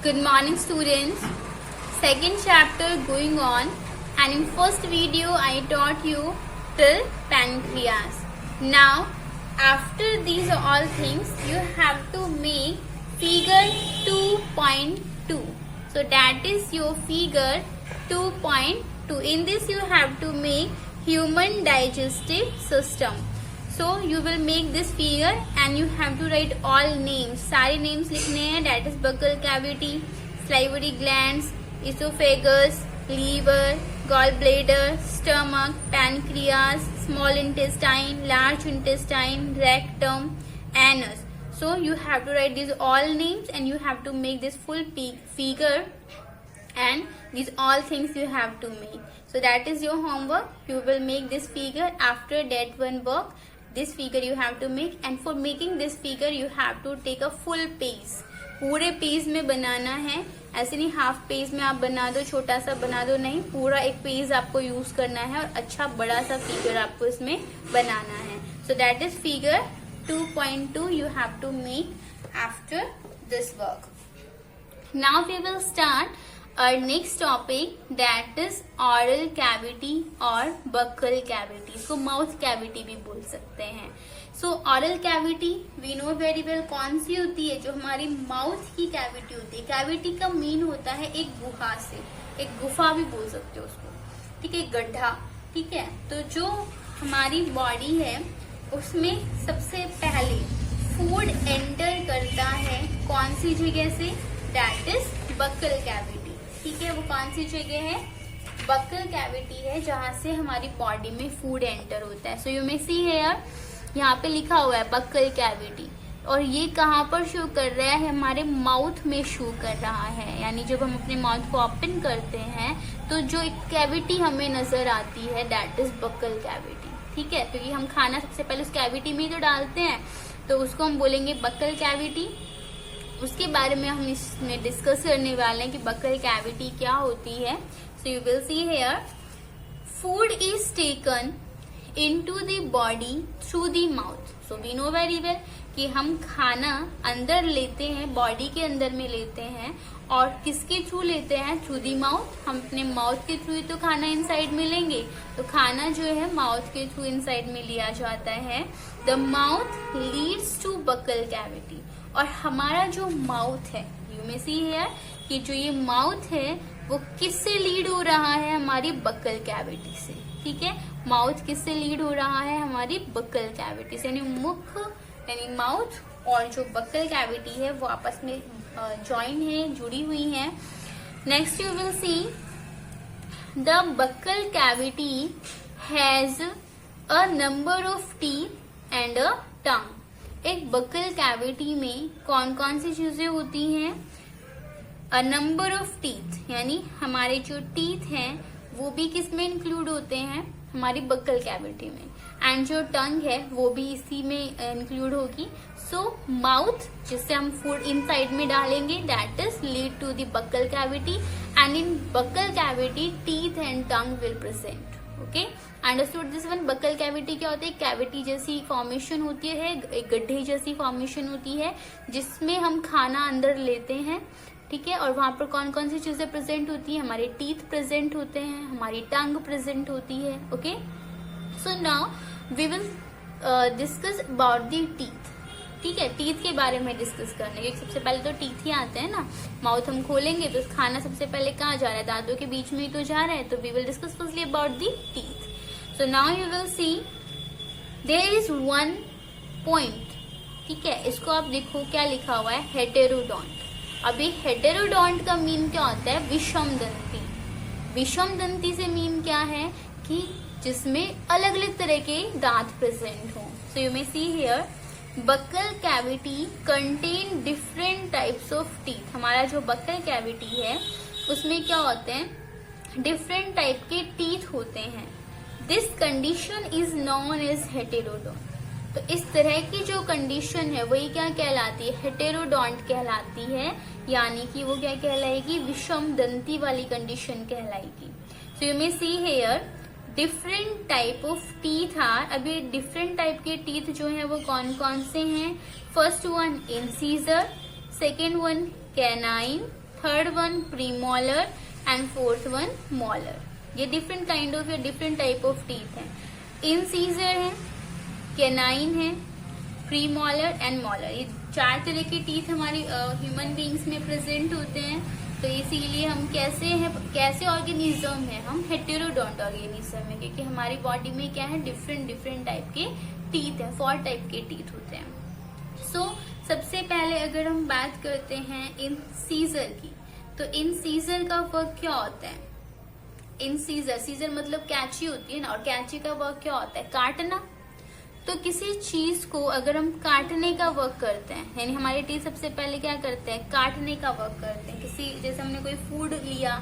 Good morning students. Second chapter going on, and in first video I taught you till pancreas. Now after these all things you have to make figure 2.2. So that is your figure 2.2. In this you have to make human digestive system. So you will make this figure and you have to write all names. सारे names लिखने हैं. That is buccal cavity, salivary glands, esophagus, liver, gallbladder, stomach, pancreas, small intestine, large intestine, rectum, anus. So you have to write these all names and you have to make this full figure, and these all things you have to make. So that is your homework. You will make this figure. After that one work, this figure you have to make, and for making this figure you have to take a full page. पूरे page में बनाना है, ऐसे नहीं half page में आप बना दो, छोटा सा बना दो, नहीं, पूरा एक पेज आपको यूज करना है और अच्छा बड़ा सा फिगर आपको इसमें बनाना है. सो that is figure 2.2 you have to make after this work. Now we will start our next topic, that is oral cavity और buccal cavity. इसको mouth cavity भी बोल सकते हैं. So oral cavity we know very well कौन सी होती है, जो हमारी mouth की cavity होती है. cavity का mean होता है एक गुहा से, एक गुफा भी बोल सकते हो उसको, ठीक है, गड्ढा, ठीक है. तो जो हमारी बॉडी है उसमें सबसे पहले फूड एंटर करता है कौन सी जगह से, दैट इज बक्कल कैविटी, ठीक है. वो कौन सी जगह है, बक्कल कैविटी है, जहां से हमारी बॉडी में फूड एंटर होता है. So you may see here, यहाँ पे लिखा हुआ है बक्कल कैविटी, और ये कहाँ पर शो कर रहा है, हमारे माउथ में शो कर रहा है. यानी जब हम अपने माउथ को ओपन करते हैं तो जो एक कैविटी हमें नजर आती है, दैट इज बक्कल कैविटी, ठीक है. क्योंकि हम खाना सबसे पहले उस कैविटी में जो डालते हैं तो उसको हम बोलेंगे बक्कल कैविटी. उसके बारे में हम इसमें डिस्कस करने वाले हैं कि बक्कल कैविटी क्या होती है. So you will see here, food is taken into the body through the mouth. So we know very well कि हम खाना अंदर लेते हैं, बॉडी के अंदर में लेते हैं, और किसके थ्रू लेते हैं, थ्रू दी माउथ. हम अपने माउथ के थ्रू ही तो खाना इनसाइड में लेंगे, तो खाना जो है माउथ के थ्रू इनसाइड में लिया जाता है. The mouth leads to buccal cavity. और हमारा जो माउथ है, यू मे सी हियर कि जो ये माउथ है वो किससे लीड हो रहा है, हमारी बक्कल कैविटी से, ठीक है. माउथ किससे लीड हो रहा है, हमारी बक्कल कैविटी से, यानी मुख यानी माउथ और जो बक्कल कैविटी है वो आपस में ज्वाइन है, जुड़ी हुई है. Next you will see the buccal cavity has a number of teeth and a tongue. एक बक्कल कैविटी में कौन कौन सी चीजें होती हैं, अ नंबर ऑफ टीथ, यानी हमारे जो टीथ हैं वो भी किस में इंक्लूड होते हैं, हमारी बक्कल कैविटी में, एंड जो टंग है वो भी इसी में इंक्लूड होगी. सो माउथ जिससे हम फूड इनसाइड में डालेंगे, that is lead to the buccal cavity, and in buccal cavity teeth and tongue will present. Okay, understood this one. Buccal cavity क्या होती है, कैविटी जैसी फॉर्मेशन होती है, एक गड्ढे जैसी फॉर्मेशन होती है जिसमें हम खाना अंदर लेते हैं, ठीक है. और वहां पर कौन कौन सी चीजें प्रेजेंट होती है, हमारे टीथ प्रेजेंट होते हैं, हमारी टंग प्रेजेंट होती है. Okay, so now we will discuss about the teeth, ठीक है. टीथ के बारे में डिस्कस करने के सबसे पहले तो टीथ ही आते हैं ना. माउथ हम खोलेंगे तो खाना सबसे पहले कहाँ जा रहा है, दांतों के बीच में ही तो जा रहा है. तो we will discuss firstly about the teeth. So now you will see there is one point, ठीक है. इसको आप देखो क्या लिखा हुआ है, हेटेरोडोंट. अभी हेटेरोडोंट का मीन क्या होता है, विषम दंती. विषम दंती से मीन क्या है कि जिसमें अलग अलग तरह के दांत प्रेजेंट हो. सो you may see here, buccal cavity contain different types of teeth. हमारा जो बक्कल कैविटी है उसमें क्या होते हैं, डिफरेंट टाइप के टीथ होते हैं. This condition is known as heterodont. तो इस तरह की जो कंडीशन है वही क्या कहलाती है, हेटेरोडोंट कहलाती है, यानी कि वो क्या कहलाएगी, विषम दंती वाली कंडीशन कहलाएगी. So you may see here different type of teeth are. अभी डिफरेंट टाइप के टीथ जो हैं वो कौन कौन से हैं, first one incisor, second one canine, third one premolar and fourth one molar. ये डिफरेंट काइंड ऑफ या डिफरेंट टाइप ऑफ टीथ है। इंसीजर है, कैनाइन है, प्रीमोलर एंड मोलर। ये 4 तरह के टीथ हमारी ह्यूमन बींग्स में प्रेजेंट होते हैं। तो इसीलिए हम कैसे ऑर्गेनिज्म है, हम हेटेरोडोंट ऑर्गेनिज्म है, क्योंकि हमारी बॉडी में क्या है, डिफरेंट टाइप के टीथ है, 4 टाइप के टीथ होते हैं। सबसे पहले अगर हम बात करते हैं इंसीजर की, तो इंसीजर का वर्क क्या होता है? सीजर मतलब कैंची होती है ना, और कैंची का वर्क क्या होता है? काटना। तो किसी चीज को अगर हम काटने का वर्क करते हैं, यानी हमारे टीथ सबसे पहले क्या करते हैं? काटने का वर्क करते हैं। जैसे हमने कोई फूड लिया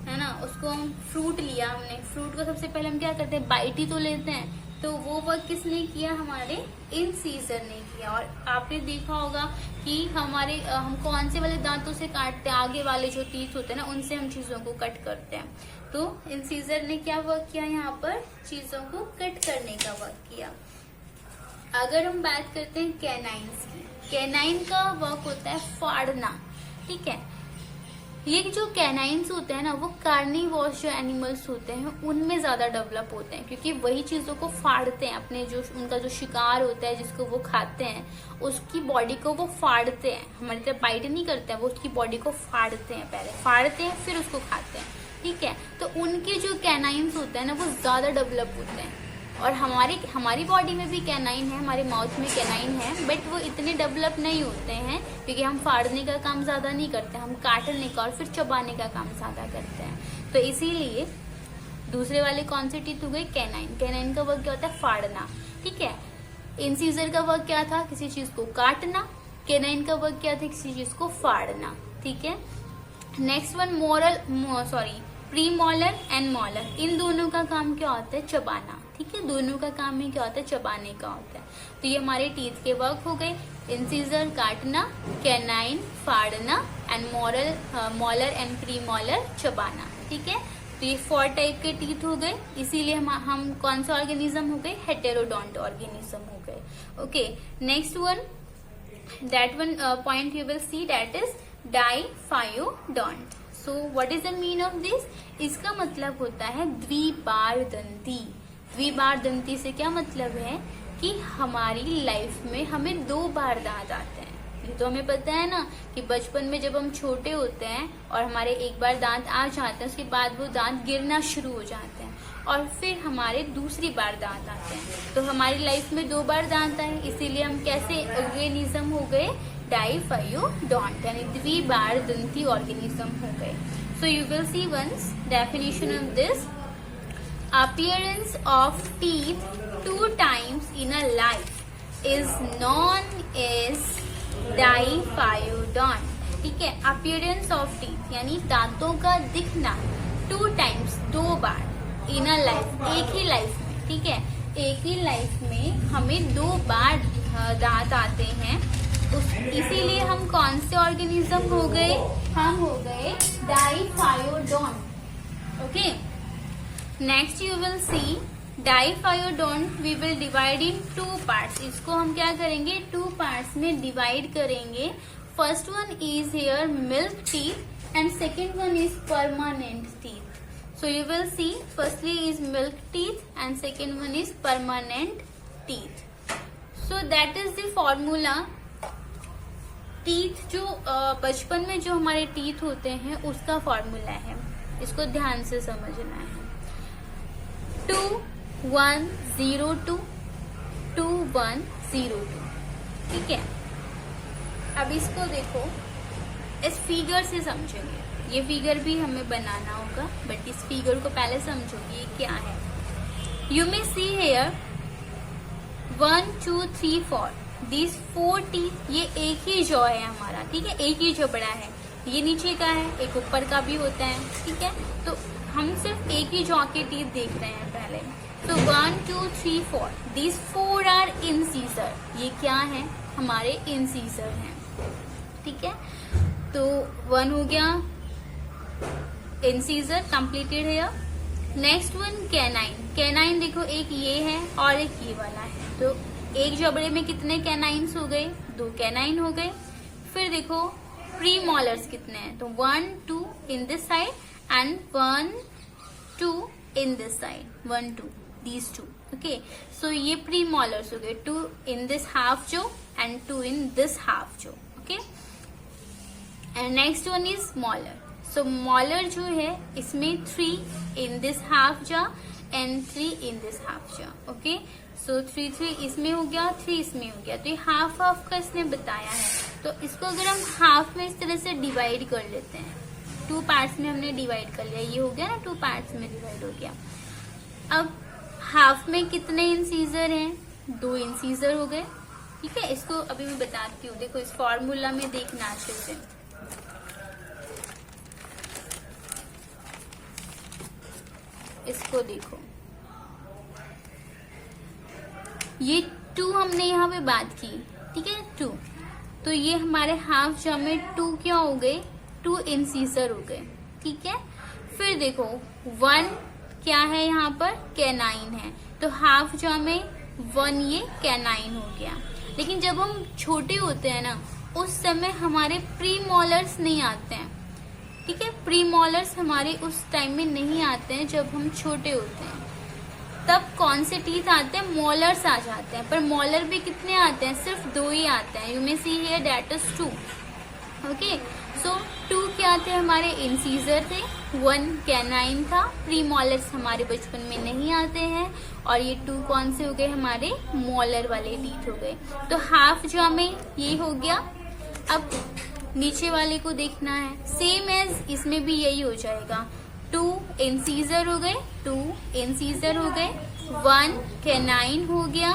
है ना, उसको हम फ्रूट लिया, हमने फ्रूट को सबसे पहले हम क्या करते हैं? बाइट ही तो लेते हैं। तो वो वर्क किसने किया? हमारे इंसीजर ने किया। और आपने देखा होगा कि हम कौन से वाले दांतों से काटते हैं? आगे वाले जो टीथ होते हैं ना, उनसे हम चीजों को कट करते हैं। तो इंसीजर ने क्या वर्क किया? यहाँ पर चीजों को कट करने का वर्क किया। अगर हम बात करते हैं कैनाइन्स की, कैनाइन का वर्क होता है फाड़ना। ठीक है, ये जो कैनाइन्स होते हैं ना, वो कार्निवोरस जो एनिमल्स होते हैं उनमें ज्यादा डेवलप होते हैं, क्योंकि वही चीजों को फाड़ते हैं। अपने उनका जो शिकार होता है, जिसको वो खाते हैं, उसकी बॉडी को वो फाड़ते हैं। हमारी तरह बाइट नहीं करते हैं, वो उसकी बॉडी को फाड़ते हैं, पहले फाड़ते हैं फिर उसको खाते हैं। ठीक है, तो उनके जो कैनाइन्स होते हैं ना, वो ज्यादा डेवलप होते हैं। और हमारी बॉडी में भी कैनाइन है, हमारे माउथ में कैनाइन है, बट वो इतने डेवलप नहीं होते हैं, क्योंकि हम फाड़ने का काम ज्यादा नहीं करते, हम काटने का और फिर चबाने का काम ज्यादा करते हैं। तो इसीलिए दूसरे वाले कौन से टीथ हो गए? कैनाइन। कैनाइन का वर्क क्या होता है? फाड़ना। ठीक है, इंसीजर का वर्क क्या था? किसी चीज को काटना। कैनाइन का वर्क क्या था? किसी चीज को फाड़ना। ठीक है, next one premolar and molar. इन दोनों का काम क्या होता है? चबाना। ठीक है, दोनों का काम ही क्या होता है? चबाने का होता है। तो ये हमारे टीथ के वर्क हो गए। इंसीजर काटना, कैनाइन फाड़ना, एंड मोलर एंड प्रीमोलर चबाना। ठीक है, तो ये 4 टाइप के टीथ हो गए। इसीलिए हम कौन सा ऑर्गेनिज्म हो गए? हेटेरोडोंट ऑर्गेनिज्म हो गए। Okay, next one, that one point you will see, that is diphyodont. So what is the mean of this? इसका मतलब होता है द्विबार दंती। द्विबार दंती से क्या मतलब है कि हमारी लाइफ में हमें 2 बार दांत आते हैं। ये तो हमें पता है ना कि बचपन में जब हम छोटे होते हैं और हमारे एक बार दांत आ जाते हैं, उसके बाद वो दांत गिरना शुरू हो जाते हैं और फिर हमारे दूसरी बार दांत आते हैं। तो हमारी लाइफ में 2 बार दांत आए, इसीलिए हम कैसे ऑर्गेनिज्म हो गए? डाइफायोडोंट, यानी द्विबार दंती ऑर्गेनिज्म हो गए। So you will see once definition of this. Appearance of teeth 2 times in a life is known as diphyodont. ठीक है, अपीयरेंस ऑफ टीथ यानी दांतों का दिखना 2 times 2 bar in a life, एक ही लाइफ में। ठीक है, एक ही लाइफ में हमें 2 बार दांत आते हैं। इसीलिए हम कौन से ऑर्गेनिज्म हो गए? हम हो गए diphyodont. Okay, next you will see diphyodont we will divide in 2 parts. इसको हम क्या करेंगे? 2 पार्ट्स में डिवाइड करेंगे। First one is here milk teeth and second one is permanent teeth. So you will see firstly is milk teeth and second one is permanent teeth. So that is the formula. Teeth जो बचपन में जो हमारे teeth होते हैं उसका formula है, इसको ध्यान से समझना है। 2 1 0 2 2 1 0 2। ठीक है, अब इसको देखो, इस फिगर से समझेंगे। ये फिगर भी हमें बनाना होगा, बट इस फिगर को पहले समझोगे ये क्या है। You may see here 1 2 3 4 this 4 teeth. ये एक ही जॉ है हमारा। ठीक है, एक ही जबड़ा है। ये नीचे का है, एक ऊपर का भी होता है। ठीक है, तो हम सिर्फ एक ही जॉ के टीथ देख रहे हैं पहले। तो 1 2 3 4 दिस 4 आर इंसीजर। ये क्या है? हमारे इंसीजर हैं। ठीक है, तो 1 हो गया इंसीजर, कंप्लीटेड है। Next one canine. कैनाइन देखो, एक ये है और एक ये वाला है। तो एक जबड़े में कितने कैनाइन्स हो गए? 2 कैनाइन हो गए। फिर देखो प्री मॉलर्स कितने हैं, तो 1 2 in this side and 1 2 in this side, 1 2 these two. Okay, so ये प्री मॉलर्स हो गए, 2 in this half jaw and 2 in this half jaw. Okay, and next one is molar. So molar जो है इसमें 3 in this half jaw and 3 in this half jaw. Okay, so 3 इसमें हो गया, 3 इसमें हो गया, तो ये हाफ हाफ का इसने बताया है, तो इसको अगर हम हाफ में इस तरह से डिवाइड कर लेते हैं, 2 पार्ट्स में हमने डिवाइड कर लिया, ये हो गया ना 2 पार्ट्स में डिवाइड हो गया। अब हाफ में कितने इंसीजर हैं, 2 इंसीजर हो गए। ठीक है, इसको अभी मैं बताती हूँ, देखो इस फॉर्मूला में देखना अच्छे से। इसको देखो, ये 2 हमने यहाँ पे बात की, ठीक है 2, तो ये हमारे हाफ जॉ में 2 क्या हो गए, 2 इंसीजर हो गए। ठीक है, फिर देखो 1 क्या है यहाँ पर, कैनाइन है, तो हाफ जॉ में 1 ये कैनाइन हो गया। लेकिन जब हम छोटे होते हैं ना, उस समय हमारे प्री मॉलर्स नहीं आते हैं। ठीक है, प्री मॉलर्स हमारे उस टाइम में नहीं आते हैं जब हम छोटे होते हैं। तब कौन से टीथ आते हैं, मॉलर्स आ जाते हैं, पर मॉलर भी कितने आते हैं, सिर्फ 2 ही आते हैं। You may see here that is 2। Okay, so 2 क्या थे, हमारे इंसीजर थे, 1 कैनाइन था, प्री मॉलर्स हमारे बचपन में नहीं आते हैं, और ये 2 कौन से हो गए, हमारे मॉलर वाले टीथ हो गए। तो हाफ जॉ में ये हो गया। अब नीचे वाले को देखना है, सेम एज इसमें भी यही हो जाएगा, 2 इंसीजर हो गए, 2 इंसीजर हो गए, 1 कैनाइन हो गया,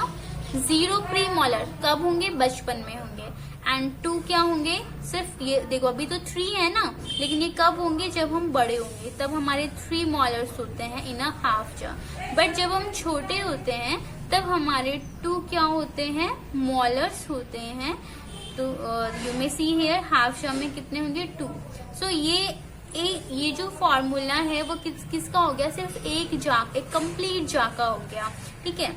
0 प्री मॉलर कब होंगे, बचपन में होंगे, एंड 2 क्या होंगे, सिर्फ ये देखो अभी तो 3 है ना, लेकिन ये कब होंगे, जब हम बड़े होंगे, तब हमारे 3 मॉलर्स होते हैं इन अ हाफ जॉ। बट जब हम छोटे होते हैं तब हमारे 2 क्या होते हैं, मॉलर्स होते हैं। तो you may see here half jaw में कितने होंगे, 2। सो ये जो फॉर्मूला है वो किसका हो गया, सिर्फ एक कंप्लीट जॉ का हो गया। ठीक है,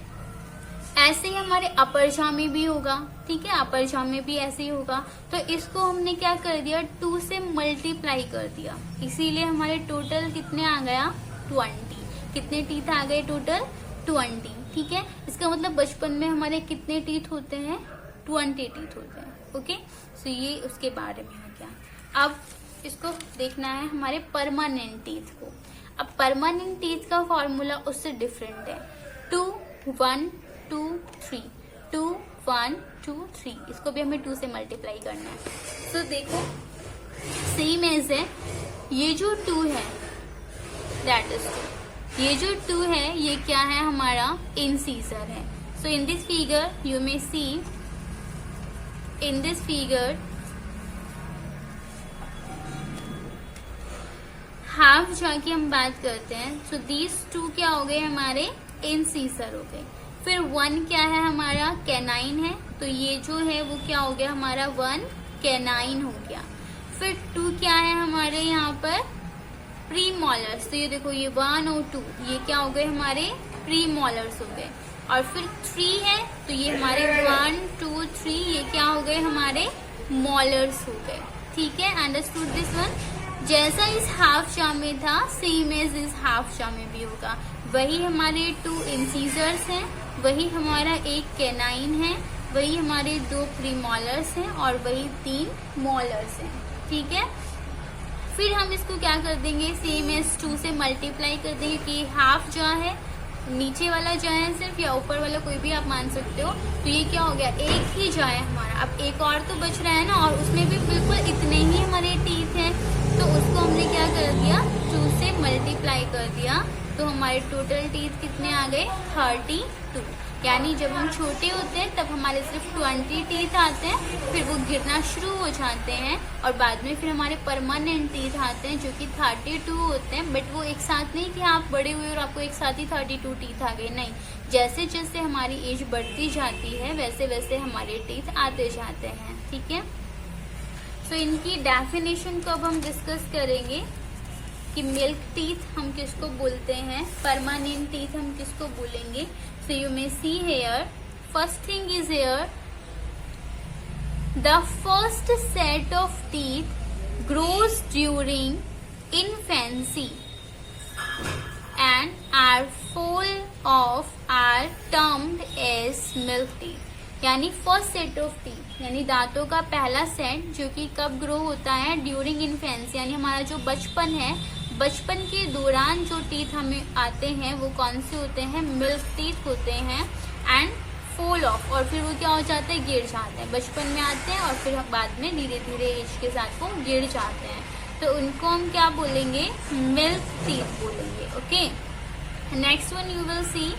ऐसे ही हमारे अपर जॉ में भी होगा। ठीक है, अपर जॉ में भी ऐसे ही होगा। तो इसको हमने क्या कर दिया, 2 से मल्टीप्लाई कर दिया, इसीलिए हमारे टोटल कितने आ गया, 20। कितने टीथ आ गए टोटल, 20। ठीक है, इसका मतलब बचपन में हमारे कितने टीथ होते हैं, 20 टीथ होते हैं। ओके, सो ये उसके बारे में हो गया। अब इसको देखना है हमारे परमानेंट टीथ को। अब परमानेंट टीथ का फॉर्मूला उससे डिफरेंट है, 2 1 2 3, 2 1 2 3, इसको भी हमें 2 से मल्टीप्लाई करना है। तो देखो सेम एज है, ये जो 2 है दैट इज 2, ये जो 2 है ये क्या है, हमारा इंसीजर है। So in this figure you may see, in this figure half jaw की हम बात करते हैं, सो दीज 2 क्या हो गए, हमारे इंसीजर हो गए। फिर 1 क्या है, हमारा कैनाइन है, तो ये जो है वो क्या हो गया, हमारा 1 कैनाइन हो गया। फिर 2 क्या है, हमारे यहाँ पर प्री मॉलर्स, तो ये देखो ये 1 और 2 ये क्या हो गए, हमारे प्री मॉलर्स हो गए। और फिर 3 है, तो ये हमारे 1 2 3 ये क्या हो गए, हमारे मॉलर्स हो गए। ठीक है, अंडरस्टूड दिस वन। जैसा इस हाफ जॉ में था, सेम एज इस हाफ जॉ में भी होगा। वही हमारे 2 इंसीजर्स हैं, वही हमारा 1 कैनाइन है, वही हमारे 2 प्री मॉलर्स हैं, और वही 3 मॉलर्स हैं। ठीक है, फिर हम इसको क्या कर देंगे, सेम एज 2 से मल्टीप्लाई कर देंगे कि हाफ जॉ है, नीचे वाला जॉ है सिर्फ, या ऊपर वाला कोई भी आप मान सकते हो। तो ये क्या हो गया, एक ही जॉ है हमारा। अब एक और तो बच रहा है ना, और उसमें भी बिल्कुल इतने ही हमारे टीथ हैं, तो उसको हमने क्या कर दिया, 2 से मल्टीप्लाई कर दिया, तो हमारे टोटल टीथ कितने आ गए, 32। यानी जब हम छोटे होते हैं तब हमारे सिर्फ 20 टीथ आते हैं, फिर वो गिरना शुरू हो जाते हैं, और बाद में फिर हमारे परमानेंट टीथ आते हैं जो कि 32 होते हैं। बट वो एक साथ नहीं कि आप बड़े हुए और आपको एक साथ ही 32 टीथ आ गए, नहीं, जैसे जैसे हमारी एज बढ़ती जाती है वैसे वैसे हमारे टीथ आते जाते हैं। ठीक है, सो इनकी डेफिनेशन को अब हम डिस्कस करेंगे कि मिल्क टीथ हम किसको बोलते हैं, परमानेंट टीथ हम किसको बोलेंगे। So you may see here, first thing is here, the first set of teeth grows during infancy and are full of are termed as milk teeth. यानी फर्स्ट सेट ऑफ टीथ यानी दांतों का पहला set जो कि कब grow होता है, ड्यूरिंग इन्फेंसी, यानी हमारा जो बचपन है, बचपन के दौरान जो टीथ हमें आते हैं वो कौन से होते हैं, मिल्क टीथ होते हैं. एंड फॉल ऑफ, और फिर वो क्या हो जाते हैं, गिर जाते हैं. बचपन में आते हैं और फिर बाद में धीरे धीरे एज के साथ वो गिर जाते हैं, तो उनको हम क्या बोलेंगे, मिल्क टीथ बोलेंगे. Okay, next one you will see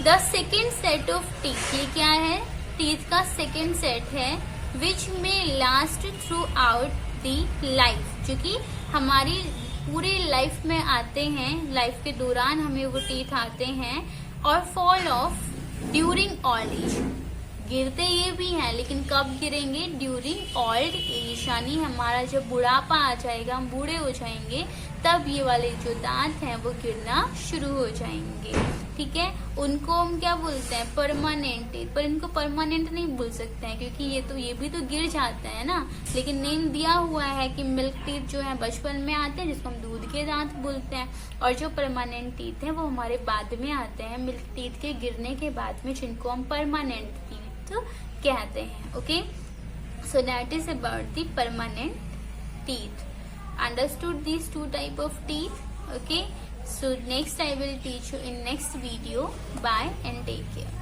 the second set of teeth. ये क्या है, टीथ का सेकेंड सेट है, विच में last through out the life, जो कि हमारी पूरी लाइफ में आते हैं, लाइफ के दौरान हमें वो टीथ आते हैं. और fall of during old age, गिरते ये भी हैं लेकिन कब गिरेंगे, ड्यूरिंग ओल्ड एज, यानी हमारा जब बुढ़ापा आ जाएगा, हम बूढ़े हो जाएंगे, तब ये वाले जो दांत हैं वो गिरना शुरू हो जाएंगे. ठीक है, उनको हम क्या बोलते हैं, परमानेंट टीथ. पर इनको परमानेंट नहीं बोल सकते हैं क्योंकि ये भी तो गिर जाते हैं ना. लेकिन नेम दिया हुआ है कि मिल्क टीथ जो है बचपन में आते हैं, जिसको हम दूध के दांत बोलते हैं, और जो परमानेंट टीथ है वो हमारे बाद में आते हैं, मिल्क टीथ के गिरने के बाद में, जिनको हम परमानेंट टीथ कहते हैं. Okay, so that is about the permanent teeth. Understood these two type of teeth? Okay, so next I will teach you in next video. Bye and take care.